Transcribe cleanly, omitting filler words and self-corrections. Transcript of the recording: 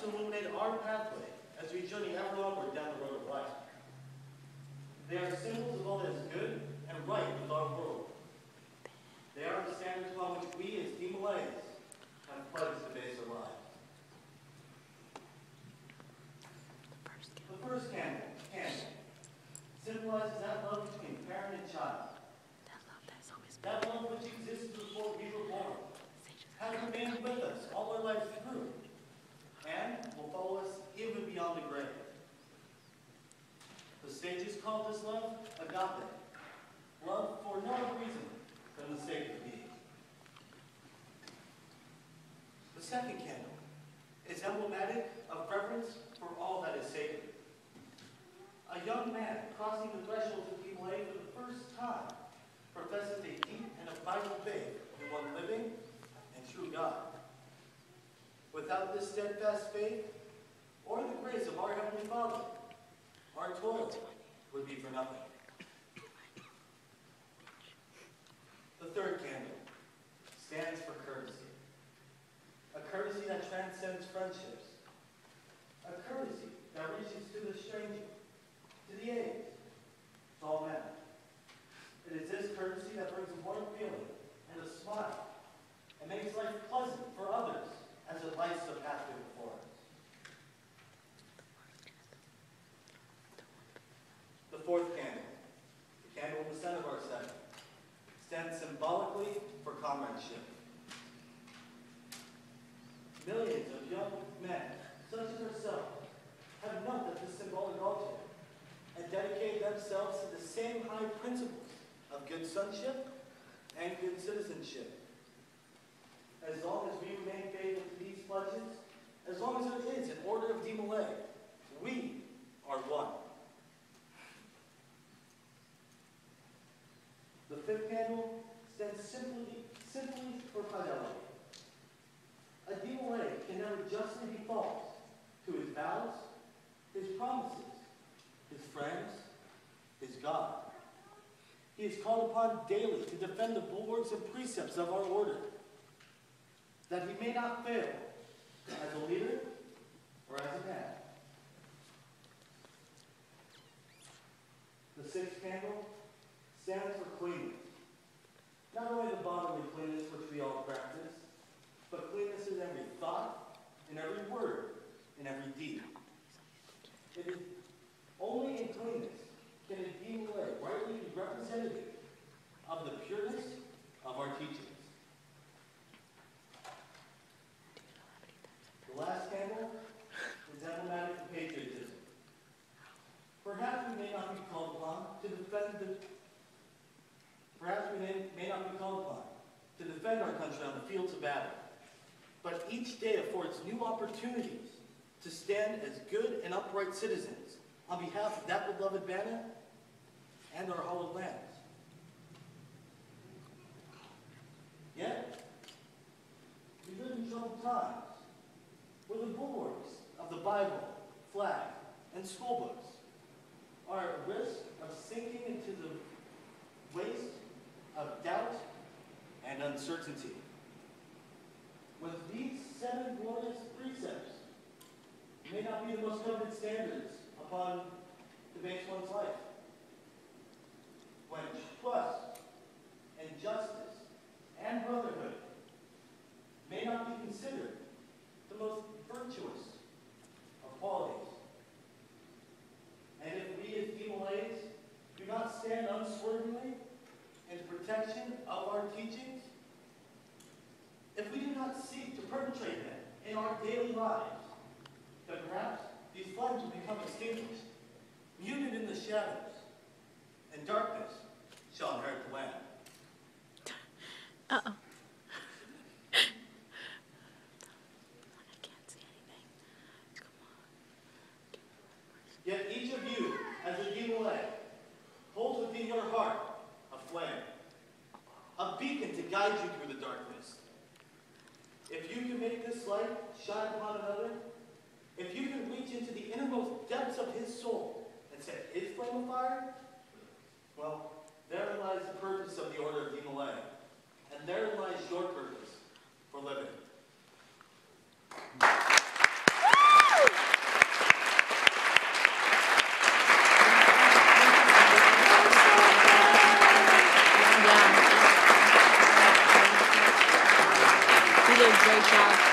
to illuminate our pathway as we journey ever onward down the road of life. They are symbols of all that is good and right with our world. They are the standards upon which we as DeMolays have pledged to base our lives. The first candle, symbolizes that love between parent and child. That love which existed before we were born, has remained with us all our lives through, and will follow us even beyond the grave. The sages call this love agape, love for no other reason than the sake of being. The second candle is emblematic of reverence for all that is sacred. A young man crossing the threshold of DeMolay for the first time professes a deep and abiding faith in one living and true God. Without this steadfast faith, or the grace of our Heavenly Father, our toil would be for nothing. The third candle stands for courtesy. A courtesy that transcends friendships. A courtesy that reaches to the stranger, to the aged, to all men. It is this courtesy that brings a warm feeling and a smile and makes life pleasant for others as it lights the pathway before us. The fourth candle, the candle in the center of our setting, stands symbolically for comradeship. Millions of young men, such as ourselves, have knelt at this symbolic altar and dedicated themselves to the same high principles of good sonship and good citizenship. As long as we remain faithful to these pledges, as long as there is an order of DeMolay, we are one. The fifth candle stands simply for fidelity. A DeMolay can never justly be false to his vows, his promises, his friends, his God. He is called upon daily to defend the bulwarks and precepts of our order, that he may not fail as a leader or as a man. The sixth candle stands for cleanness. Not only the bodily cleanness which we all practice, but cleanness in every thought, in every word, in every deed. It is only in cleanness can a DeMolay rightly be representative of the pureness of our teachings. The last candle is emblematic of patriotism. Perhaps we may not be called upon to defend our country on the fields of battle, but each day affords new opportunities to stand as good and upright citizens on behalf of that beloved banner and our hallowed lands. Yet, we live in troubled times, where the bulwarks of the Bible, flag, and school books are at risk of sinking into the waste of doubt and uncertainty. With these 7 glorious precepts may not be the most coveted standards upon to base one's life, when trust and justice and brotherhood may not be considered the most virtuous of qualities. And if we as DeMolays do not stand unswervingly in protection of our teachings, if we do not seek to perpetrate them in our daily lives, then perhaps these flags will become extinguished, muted in the shadows, and darkness shall inherit the land. Uh-oh. I can't see anything. Come on. Yet each of you, as a DeMolay, holds within your heart a flame, a beacon to guide you through the darkness. If you can make this light shine upon another, if you can reach into the innermost depths of his soul and set his flame afire, well, therein lies the purpose of the Order of DeMolay, and therein lies your purpose for living. did a great job.